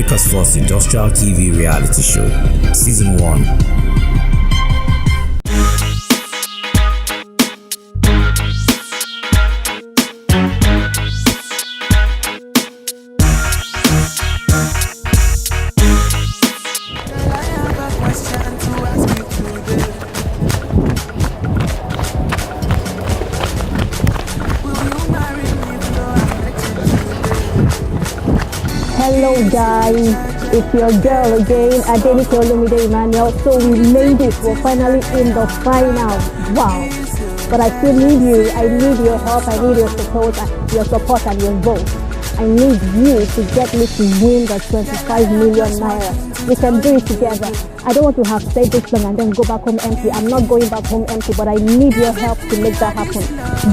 Africa's first industrial TV reality show, Season 1. Hello guys, it's your girl again, Adenike Olumide Emmanuel. So we made it, we're finally in the final. Wow. But I still need you, I need your help, I need your support and your vote. I need you to get me to win the 25 million naira. We can do it together. I don't want to have said this long and then go back home empty. I'm not going back home empty, but I need your help to make that happen.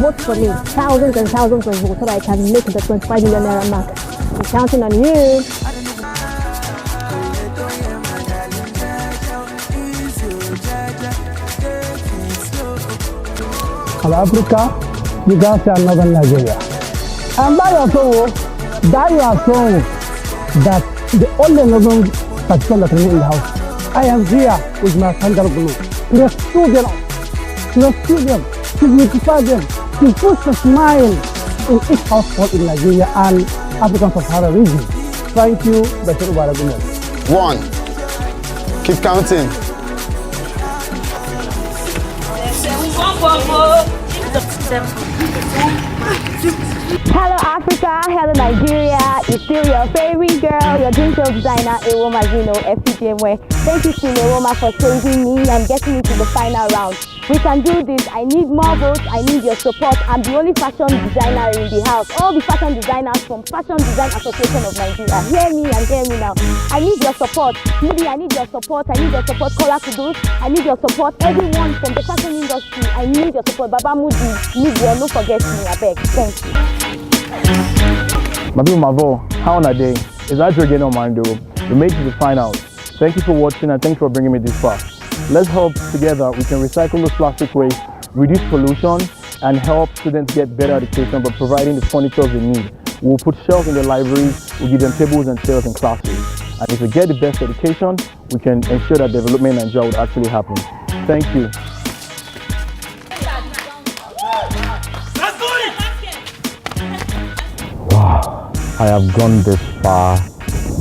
Vote for me, thousands and thousands of votes so that I can make the 25 million naira mark. I'm counting on you. Hello Africa, you guys are Northern Nigeria. And that your song that the only Northern person that remain in the house. I am here with my Sandal Blue to rescue them, to beautify them, to put a smile in each household in Nigeria and African Sahara region. Thank you, Bashir Baragumo. 1. Keep counting. Hello Africa, hello Nigeria. It's still your favorite girl, your dream show designer, Ewoma Zino, FCJMwe. Thank you to Ewoma for saving me and getting me to the final round. We can do this. I need more votes. I need your support. I'm the only fashion designer in the house. All the fashion designers from Fashion Design Association of Nigeria. Hear me and hear me now. I need your support. Maybe I need your support. I need your support. Kola Kudus. I need your support. Everyone from the fashion industry. I need your support. Baba Mudi, Libya, don't forget me. I beg. Thank you. My people, Mavo, how on a day? It's Andrew again on Mando. We made it to the finals. Thank you for watching and thank you for bringing me this far. Let's help together. We can recycle those plastic waste, reduce pollution, and help students get better education by providing the furniture they need. We'll put shelves in the libraries, we'll give them tables and chairs in classes. And if we get the best education, we can ensure that development in Nigeria would actually happen. Thank you. Wow, I have gone this far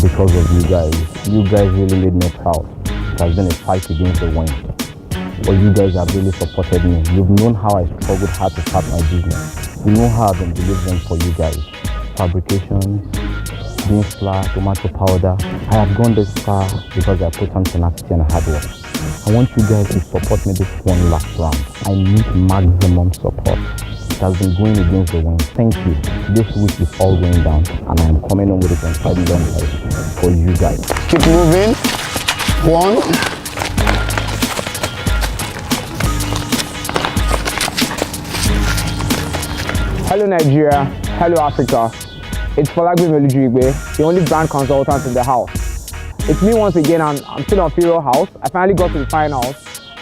because of you guys. You guys really made me proud. It has been a fight against the wind. But you guys have really supported me. You've known how I struggled hard to start my business. You know how I've been delivering for you guys. Fabrications, beans flour, tomato powder. I have gone this far because I put on tenacity and hard work. I want you guys to support me this one last round. I need maximum support. It has been going against the wind. Thank you. This week is all going down and I am coming on with it on 5 million for you guys. Keep moving. 1. Hello Nigeria, hello Africa. It's Falagbe Melujigbe, the only brand consultant in the house. It's me once again and I'm still on Fiiro house. I finally got to the finals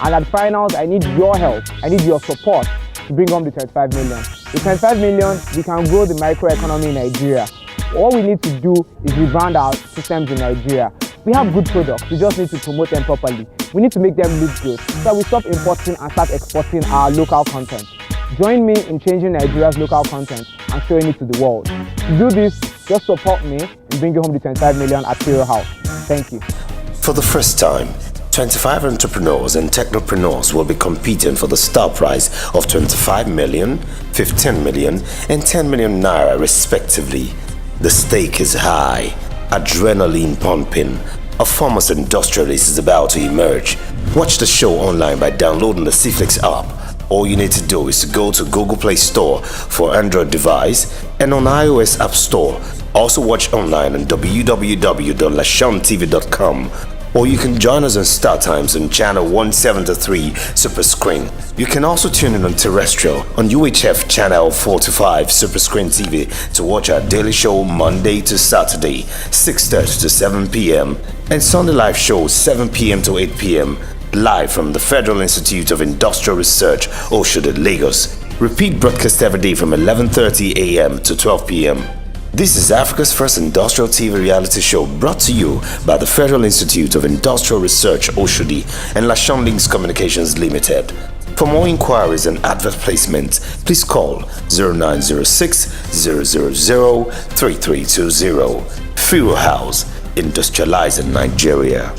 and at finals I need your help, I need your support to bring home the 25 million. With 25 million, we can grow the microeconomy in Nigeria. All we need to do is rebrand our systems in Nigeria. We have good products, we just need to promote them properly. We need to make them look good so that we stop importing and start exporting our local content. Join me in changing Nigeria's local content and showing it to the world. To do this, just support me in bringing home the 25 million at Fiiro House. Thank you. For the first time, 25 entrepreneurs and technopreneurs will be competing for the star prize of 25 million, 15 million, and 10 million naira respectively. The stake is high, adrenaline pumping. A famous industrialist is about to emerge. Watch the show online by downloading the Cflix app. All you need to do is to go to Google Play Store for Android device and on iOS App Store. Also watch online on www.lashontv.com. Or you can join us on Star Times on channel 173 Super Screen. You can also tune in on terrestrial on UHF channel 45 Super Screen TV to watch our daily show Monday to Saturday 6:30 to 7 p.m. and Sunday live shows 7 p.m. to 8 p.m. live from the Federal Institute of Industrial Research, Oshodi, Lagos. Repeat broadcast every day from 11:30 a.m. to 12 p.m. This is Africa's first industrial TV reality show brought to you by the Federal Institute of Industrial Research, Oshodi, and Lashon Links Communications Limited. For more inquiries and advert placement, please call 0906 000 3320. Fiiro House, industrializing Nigeria.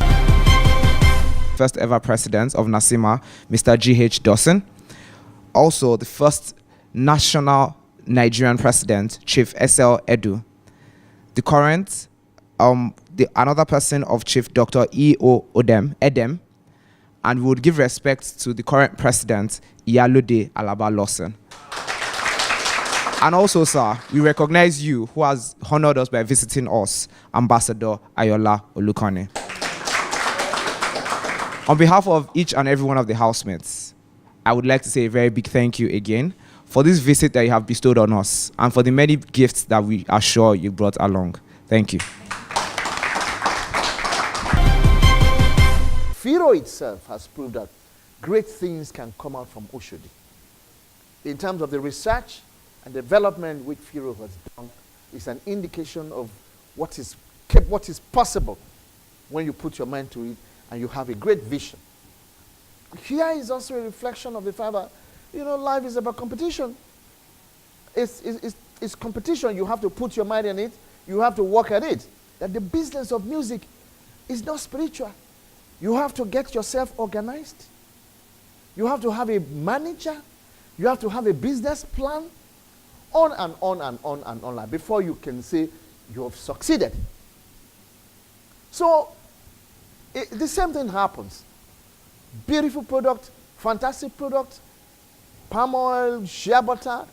First ever president of NASIMA, Mr. G.H. Dawson. Also, the first national Nigerian president, Chief S.L. Edu. The current, another person of Chief Dr. E.O. Edem. And we would give respect to the current president, Iyalode Alaba Lawson. And also, sir, we recognize you who has honored us by visiting us, Ambassador Ayola Olukone. On behalf of each and every one of the housemates, I would like to say a very big thank you again for this visit that you have bestowed on us and for the many gifts that we are sure you brought along. Thank you. Fiiro itself has proved that great things can come out from Oshodi. In terms of the research and development which Fiiro has done, is an indication of what is possible when you put your mind to it and you have a great vision. Here is also a reflection of the fact that, life is about competition. It's competition. You have to put your mind in it. You have to work at it. That the business of music is not spiritual. You have to get yourself organized. You have to have a manager. You have to have a business plan. On and on and on and on before you can say you have succeeded. So, the same thing happens. Beautiful product, fantastic product, palm oil, shea butter.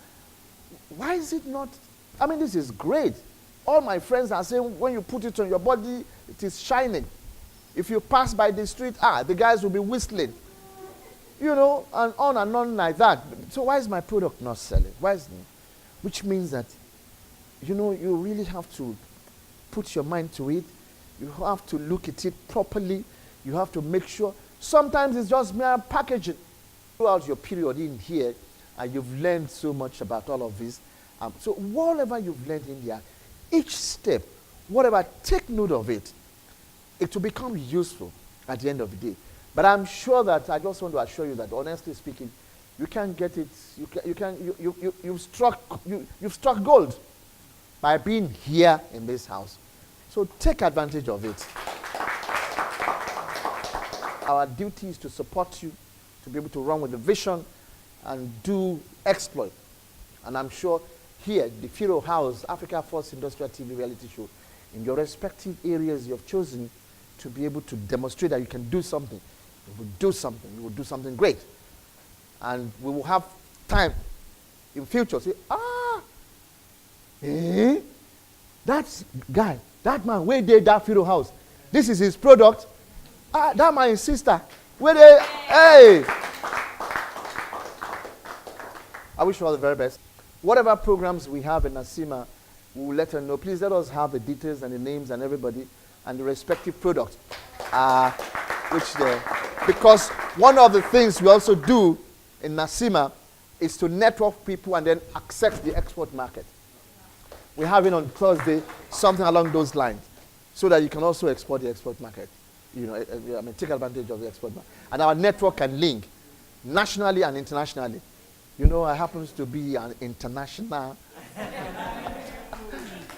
Why is it not? I mean, this is great. All my friends are saying when you put it on your body, it is shining. If you pass by the street, the guys will be whistling. And on like that. So why is my product not selling? Why is it? Which means that, you really have to put your mind to it. You have to look at it properly. You have to make sure. Sometimes it's just mere packaging. Throughout your period in here, you've learned so much about all of this. So whatever you've learned in there, each step, whatever, take note of it. It will become useful at the end of the day. But I'm sure that, I just want to assure you that, honestly speaking, you can get it. You've struck gold by being here in this house. So take advantage of it. Our duty is to support you, to be able to run with the vision and do exploit. And I'm sure here, the Fiiro House, Africa First Industrial TV reality show, in your respective areas you have chosen to be able to demonstrate that you can do something. You will do something. You will do something great. And we will have time in future to say, that guy, that man, where did that Fiiro House? This is his product. That my sister. Where they? Hey! I wish you all the very best. Whatever programs we have in NASIMA, we will let her know. Please let us have the details and the names and everybody and the respective products. Because one of the things we also do in NASIMA is to network people and then access the export market. We're having on Thursday something along those lines so that you can also export the export market. Take advantage of the export market. And our network can link nationally and internationally. I happens to be an international.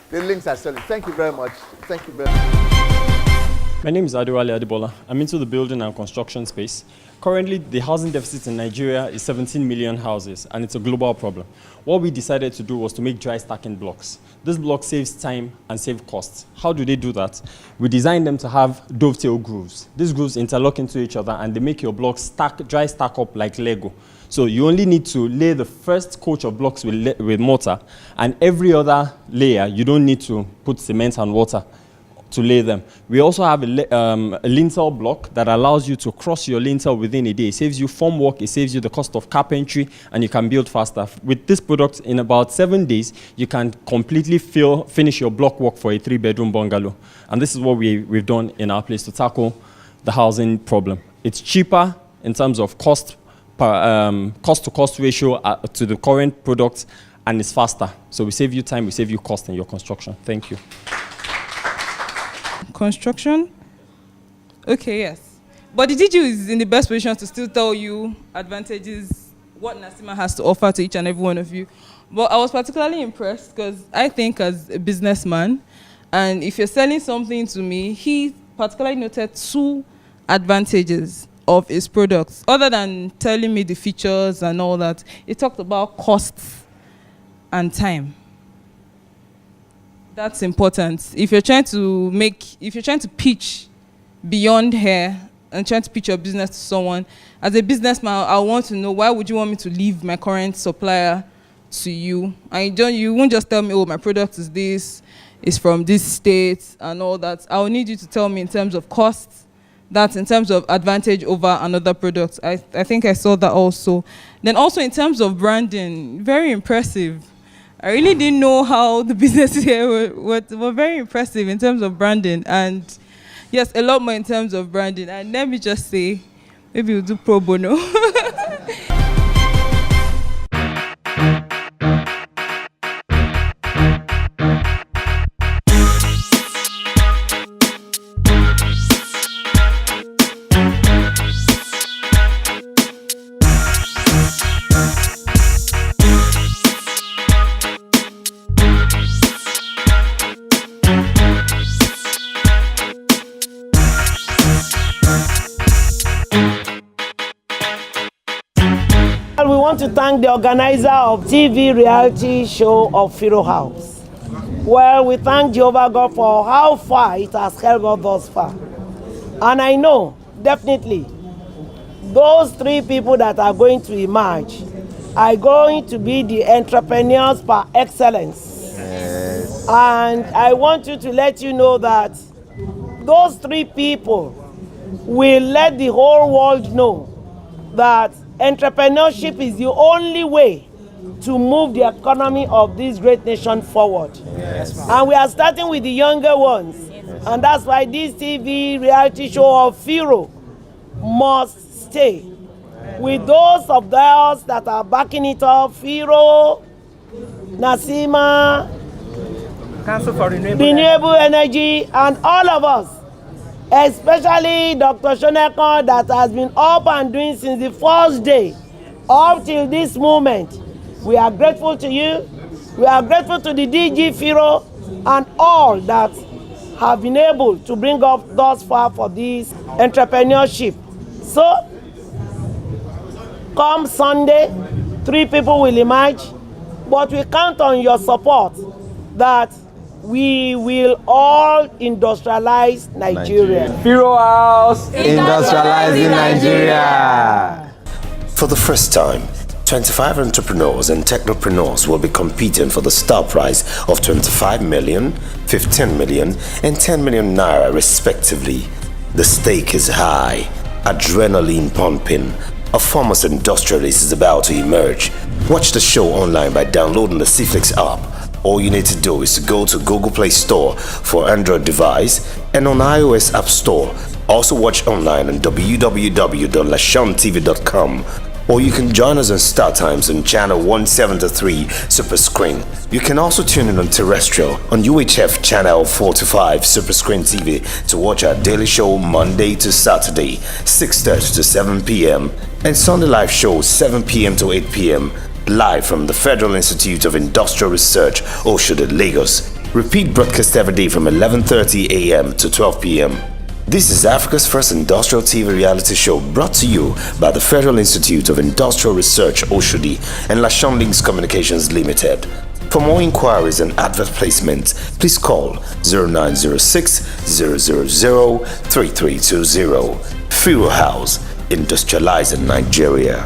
The links are selling. Thank you very much. Thank you very much. My name is Adewale Adebola. I'm into the building and construction space. Currently, the housing deficit in Nigeria is 17 million houses, and it's a global problem. What we decided to do was to make dry stacking blocks. This block saves time and saves costs. How do they do that? We designed them to have dovetail grooves. These grooves interlock into each other, and they make your blocks dry stack up like Lego. So you only need to lay the first coach of blocks with mortar, and every other layer, you don't need to put cement and water to lay them. We also have a lintel block that allows you to cross your lintel within a day. It saves you form work, it saves you the cost of carpentry, and you can build faster. With this product, in about 7 days, you can completely finish your block work for a 3-bedroom bungalow. And this is what we've done in our place to tackle the housing problem. It's cheaper in terms of cost to cost ratio to the current product, and it's faster. So we save you time, we save you cost in your construction. Thank you. Construction? Okay, yes. But the DG is in the best position to still tell you advantages, what Nasima has to offer to each and every one of you. But I was particularly impressed because I think as a businessman, and if you're selling something to me, he particularly noted 2 advantages of his products. Other than telling me the features and all that, he talked about costs and time. That's important. If you're trying to pitch beyond here and trying to pitch your business to someone, as a businessman, I want to know, why would you want me to leave my current supplier to you? And you won't just tell me, oh, my product is this, it's from this state and all that. I will need you to tell me in terms of costs, that in terms of advantage over another product. I think I saw that also. Then also in terms of branding, very impressive. I really didn't know how the businesses here were very impressive in terms of branding. And yes, a lot more in terms of branding. And let me just say, maybe we'll do pro bono. We want to thank the organizer of TV reality show of Fiiro House. Well, we thank Jehovah God for how far it has helped us thus far. And I know, definitely, those 3 people that are going to emerge are going to be the entrepreneurs par excellence. Yes. And I want you to let you know that those 3 people will let the whole world know that entrepreneurship is the only way to move the economy of this great nation forward. Yes. And we are starting with the younger ones. Yes. And that's why this TV reality show of Fiiro must stay. With those of those that are backing it up, Fiiro, Nasima, Council for Renewable Energy, and all of us, especially Dr. Shoneko, that has been up and doing since the first day up till this moment. We are grateful to you. We are grateful to the DG Fiiro and all that have been able to bring up thus far for this entrepreneurship. So, come Sunday, 3 people will emerge, but we count on your support that we will all industrialize Nigeria. Fiiro House, industrializing Nigeria. For the first time, 25 entrepreneurs and technopreneurs will be competing for the star prize of 25 million, 15 million, and 10 million naira respectively. The stake is high, adrenaline pumping. A foremost industrialist is about to emerge. Watch the show online by downloading the CFlix app. All you need to do is to go to Google Play Store for Android device and on iOS App Store. Also watch online on www.lashontv.com, or you can join us on Star Times on channel 173 Super Screen. You can also tune in on terrestrial on UHF channel 45 Super Screen TV to watch our daily show Monday to Saturday 6:30 to 7 p.m. and Sunday live show 7 p.m. to 8 p.m. live from the Federal Institute of Industrial Research, Oshodi, Lagos. Repeat broadcast every day from 11:30 a.m. to 12 p.m. This is Africa's first industrial TV reality show brought to you by the Federal Institute of Industrial Research, Oshodi, and Lashon Links Communications Limited. For more inquiries and advert placement, please call 0906 000 3320. Fiiro House, industrializing Nigeria.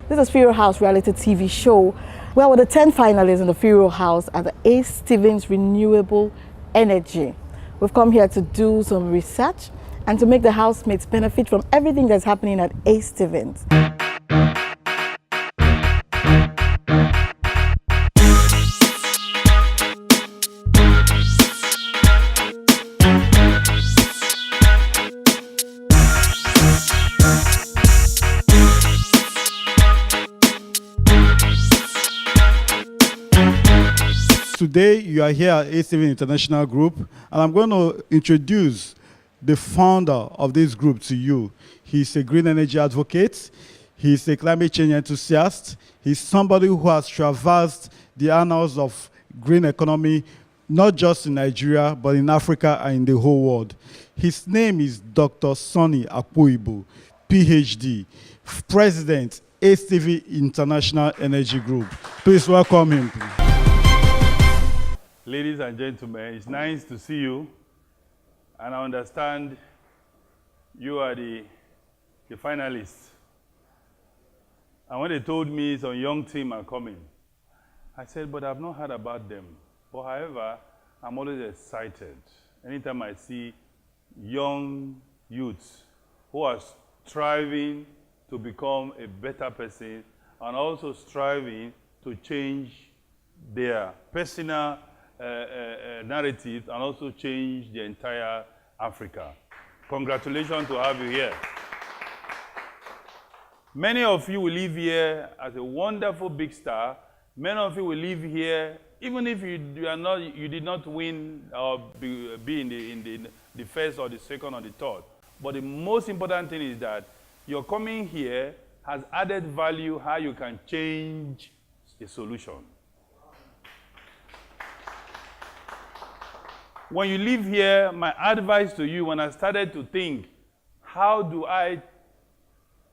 This is Fiiro House reality TV show. Well, with the 10 finalists in the Fiiro House at the A. Stevens Renewable Energy, we've come here to do some research and to make the housemates benefit from everything that's happening at A. Stevens. Today, you are here at A. Stevens International Group, and I'm going to introduce the founder of this group to you. He's a green energy advocate. He's a climate change enthusiast. He's somebody who has traversed the annals of green economy, not just in Nigeria, but in Africa and in the whole world. His name is Dr. Sonny Akpoibo, PhD, President, A. Stevens International Energy Group. Please welcome him. Ladies and gentlemen, it's nice to see you, and I understand you are the finalists. And when they told me some young team are coming, I said, but I've not heard about them. But however, I'm always excited anytime I see young youths who are striving to become a better person and also striving to change their personal narrative and also change the entire Africa. Congratulations to have you here. Many of you will live here as a wonderful big star. Many of you will live here, even if you did not win or be in the first or the second or the third. But the most important thing is that your coming here has added value how you can change a solution. When you live here, my advice to you, when I started to think,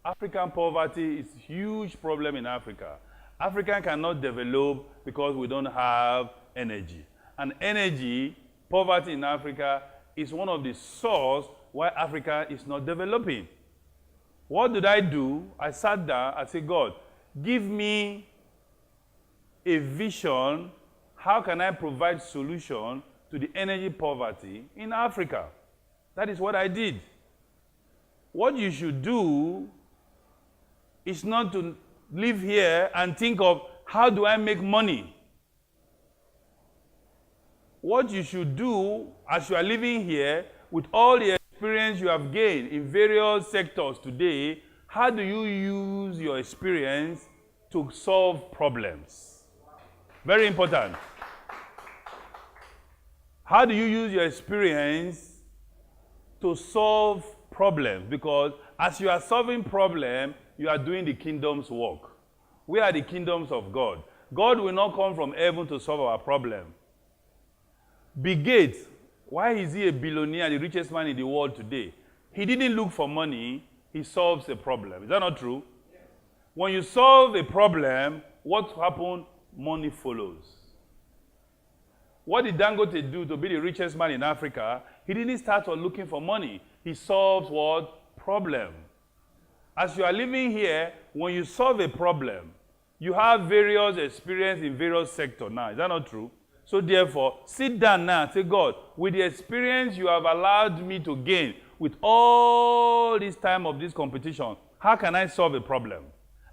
African poverty is a huge problem in Africa. Africa cannot develop because we don't have energy. And energy, poverty in Africa, is one of the sources why Africa is not developing. What did I do? I sat down, I said, God, give me a vision. How can I provide solution to the energy poverty in Africa? That is what I did. What you should do is not to live here and think of how do I make money. What you should do as you are living here with all the experience you have gained in various sectors today, how do you use your experience to solve problems? Very important. How do you use your experience to solve problems? Because as you are solving problems, you are doing the kingdom's work. We are the kingdoms of God. God will not come from heaven to solve our problem. Bill Gates, why is he a billionaire, the richest man in the world today? He didn't look for money, he solves a problem. Is that not true? Yes. When you solve a problem, what happens? Money follows. What did Dangote do to be the richest man in Africa? He didn't start looking for money. He solves what? Problem. As you are living here, when you solve a problem, you have various experience in various sectors now. Is that not true? So therefore, sit down now and say, God, with the experience you have allowed me to gain with all this time of this competition, how can I solve a problem?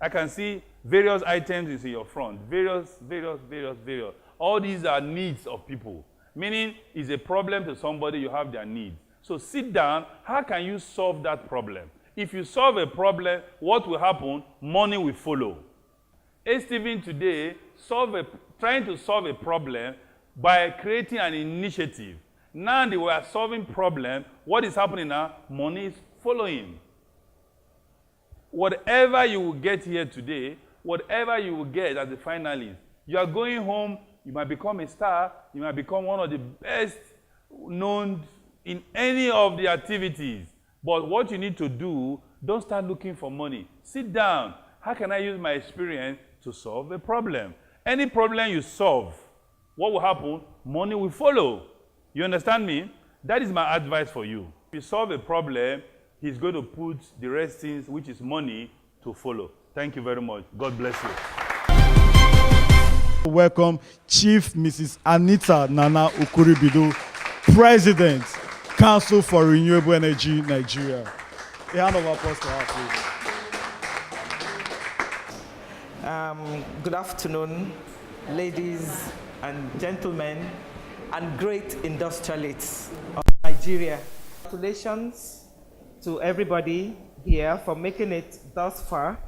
I can see various items in your front. Various. All these are needs of people. Meaning, it's a problem to somebody, you have their needs. So sit down, how can you solve that problem? If you solve a problem, what will happen? Money will follow. A. Stevens today trying to solve a problem by creating an initiative. Now they were solving problem. What is happening now? Money is following. Whatever you will get here today, whatever you will get as a finalist, you are going home, you might become a star, you might become one of the best known in any of the activities. But what you need to do, don't start looking for money. Sit down. How can I use my experience to solve a problem? Any problem you solve, what will happen? Money will follow. You understand me? That is my advice for you. If you solve a problem, he's going to put the rest things, which is money, to follow. Thank you very much. God bless you. Welcome Chief Mrs. Anita Nana Ukuribido, President, Council for Renewable Energy, Nigeria. A hand of applause to her, please. Good afternoon, ladies and gentlemen, and great industrialists of Nigeria. Congratulations to everybody here for making it thus far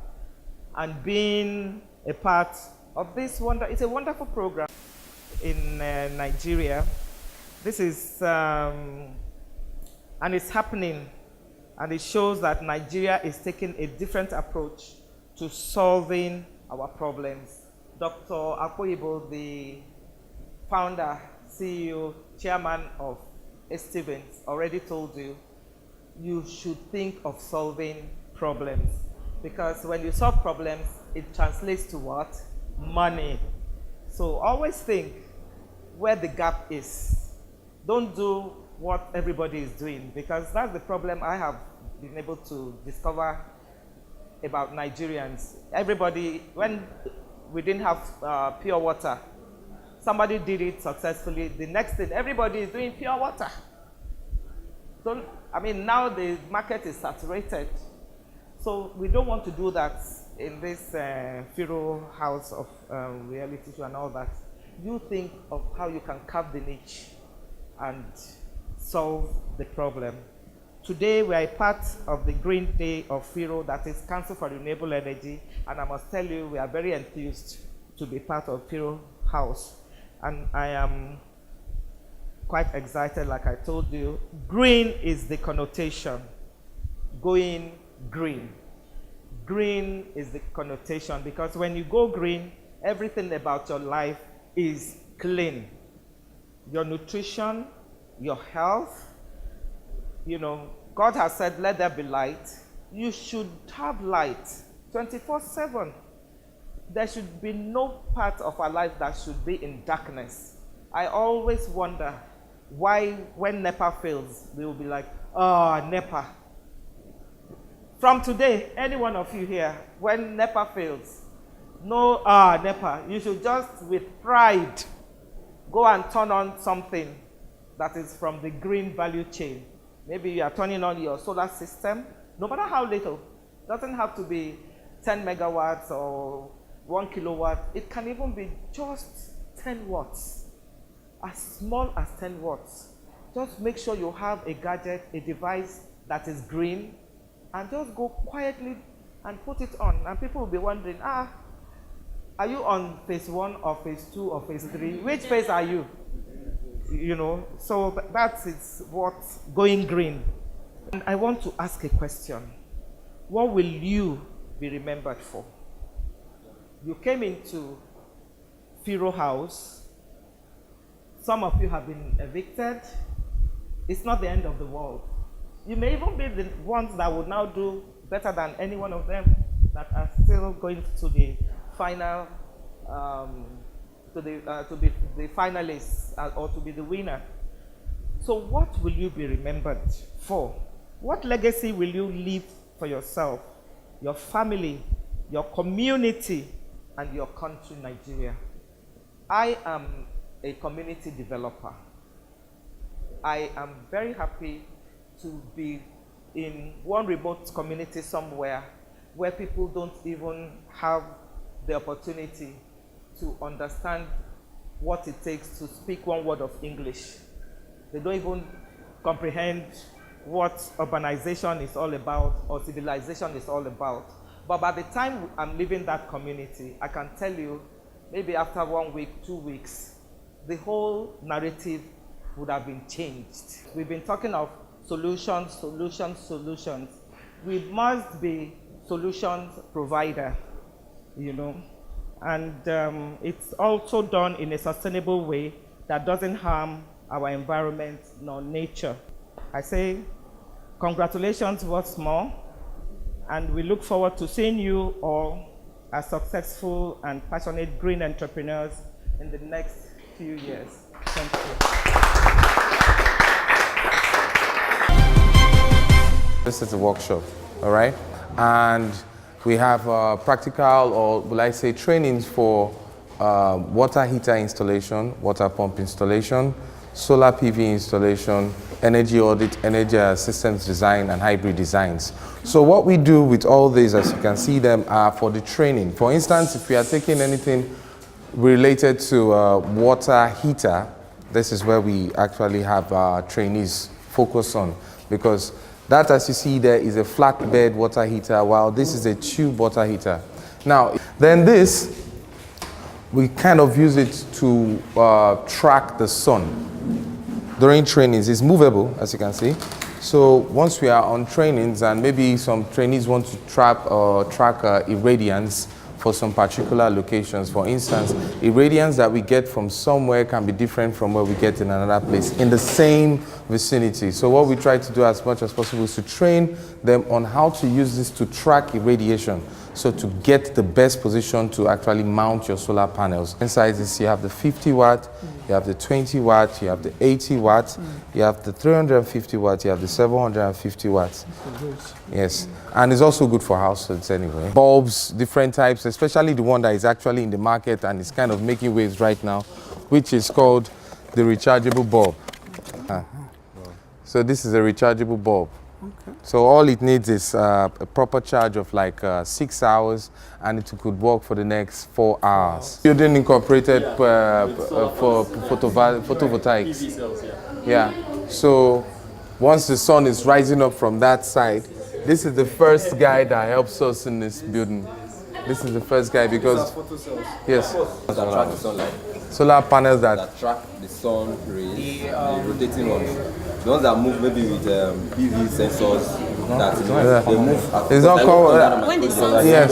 and being a part of this it's a wonderful program in Nigeria. This is, and it's happening, and it shows that Nigeria is taking a different approach to solving our problems. Dr. Akpoyibo, the founder, CEO, chairman of Stevens, already told you, you should think of solving problems. Because when you solve problems, it translates to what? Money. So always think where the gap is. Don't do what everybody is doing, because that's the problem I have been able to discover about Nigerians. Everybody, when we didn't have pure water, somebody did it successfully. The next thing, everybody is doing pure water. So, I mean, now the market is saturated. So we don't want to do that in this Fiiro house of reality show and all that. You think of how you can carve the niche and solve the problem. Today we are a part of the Green Day of Fiiro, that is Council for Renewable Energy, and I must tell you we are very enthused to be part of Fiiro house. And I am quite excited, like I told you. Green is the connotation, going green. Green is the connotation, because when you go green, everything about your life is clean. Your nutrition, your health, you know, God has said, let there be light. You should have light 24/7. There should be no part of our life that should be in darkness. I always wonder why when NEPA fails, we will be like, oh, NEPA. From today, any one of you here, when NEPA fails, no, NEPA, you should just with pride go and turn on something that is from the green value chain. Maybe you are turning on your solar system, no matter how little. It doesn't have to be 10 megawatts or 1 kilowatt. It can even be just 10 watts, as small as 10 watts. Just make sure you have a gadget, a device that is green, and just go quietly and put it on. And people will be wondering, are you on phase 1 or phase 2 or phase 3? Which phase are you? You know, so that is what's going green. And I want to ask a question. What will you be remembered for? You came into Fiiro house. Some of you have been evicted. It's not the end of the world. You may even be the ones that would now do better than any one of them that are still going to the final, to be the finalists or to be the winner. So what will you be remembered for? What legacy will you leave for yourself, your family, your community, and your country, Nigeria? I am a community developer. I am very happy to be in one remote community somewhere where people don't even have the opportunity to understand what it takes to speak one word of English. They don't even comprehend what urbanization is all about or civilization is all about. But by the time I'm leaving that community, I can tell you, maybe after 1 week, 2 weeks, the whole narrative would have been changed. We've been talking of solutions, solutions, solutions. We must be solutions provider, you know. And it's also done in a sustainable way that doesn't harm our environment nor nature. I say congratulations once more, and we look forward to seeing you all as successful and passionate green entrepreneurs in the next few years. Thank you. This is a workshop, all right? And we have practical, or will I say trainings for water heater installation, water pump installation, solar PV installation, energy audit, energy systems design, and hybrid designs. So what we do with all these, as you can see them, are for the training. For instance, if we are taking anything related to water heater, this is where we actually have our trainees focus on, because that, as you see there, is a flatbed water heater, while this is a tube water heater. Now, then this, we kind of use it to track the sun. During trainings, it's movable, as you can see. So once we are on trainings, and maybe some trainees want to track irradiance for some particular locations. For instance, irradiance that we get from somewhere can be different from where we get in another place in the same vicinity. So what we try to do as much as possible is to train them on how to use this to track irradiation. So to get the best position to actually mount your solar panels. Inside this, you have the 50 watt, you have the 20 watt, you have the 80 watt, you have the 350 watt, you have the 750 watts. Yes, and it's also good for households anyway. Bulbs, different types, especially the one that is actually in the market and is kind of making waves right now, which is called the rechargeable bulb. So this is a rechargeable bulb. Okay. So all it needs is a proper charge of like 6 hours, and it could work for the next 4 hours. Building incorporated for photovoltaics. PV cells, yeah. So once the sun is rising up from that side, this is the first guy that helps us in this building. This is the first guy because yes, that track the sunlight. Solar panels that track the sun rays, the rotating ones. The ones that move maybe with PV sensors that they move. It's not called. When the sun yes.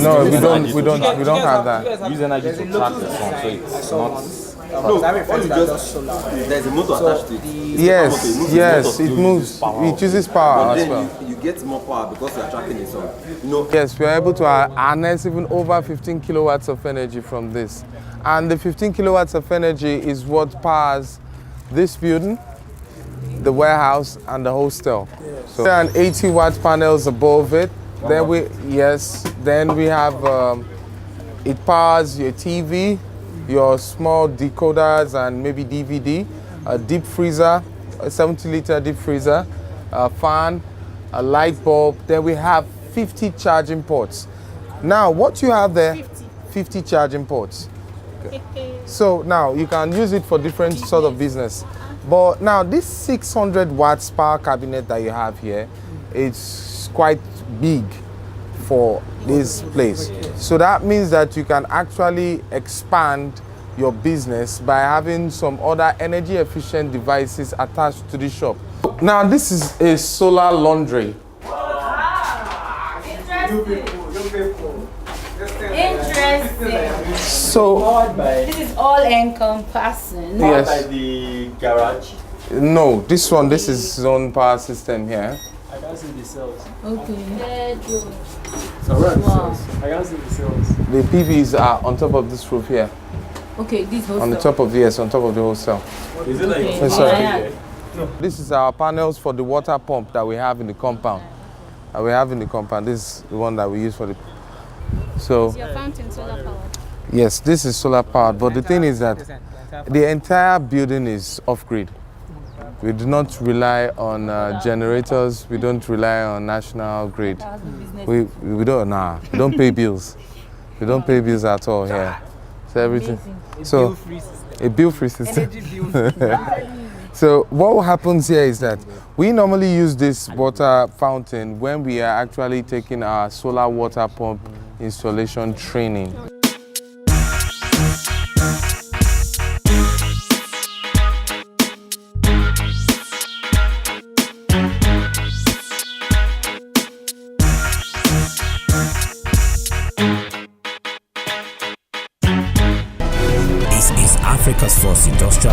No, we don't have that. Use energy to track the sun, so it's not. No, there's a motor attached to it. Yes, it moves. It uses power as well. You get more power because you're tracking the sun. Yes, we are able to harness even over 15 kilowatts of energy from this. And the 15 kilowatts of energy is what powers this building, the warehouse, and the hostel. Yes. So there are 80 watt panels above it. Then we have it powers your TV, your small decoders, and maybe DVD, a deep freezer, a 70-liter deep freezer, a fan, a light bulb. Then we have 50 charging ports. Now, what you have there, 50 charging ports. So now you can use it for different sort of business. But now this 600 watts power cabinet that you have here, it's quite big for this place. So that means that you can actually expand your business by having some other energy efficient devices attached to the shop. Now this is a solar laundry. Interesting. So this is all encompassing. Yes. By the garage. No, this is his own power system here. I can see the cells. Okay. So where are the cells? I can see the cells. The PVs are on top of this roof here. Okay, this hostel. On the top of on top of the hostel. Is it like sorry. This is our panels for the water pump that we have in the compound. This is the one that we use for the. So. Is your fountain solar powered? Yes, this is solar powered. But the thing is that the entire building is off grid. We do not rely on generators. We don't rely on national grid. We don't pay bills. We don't pay bills at all here. So everything. So a bill-free system. So what happens here is that we normally use this water fountain when we are actually taking our solar water pump installation training. This is Africa's first industrial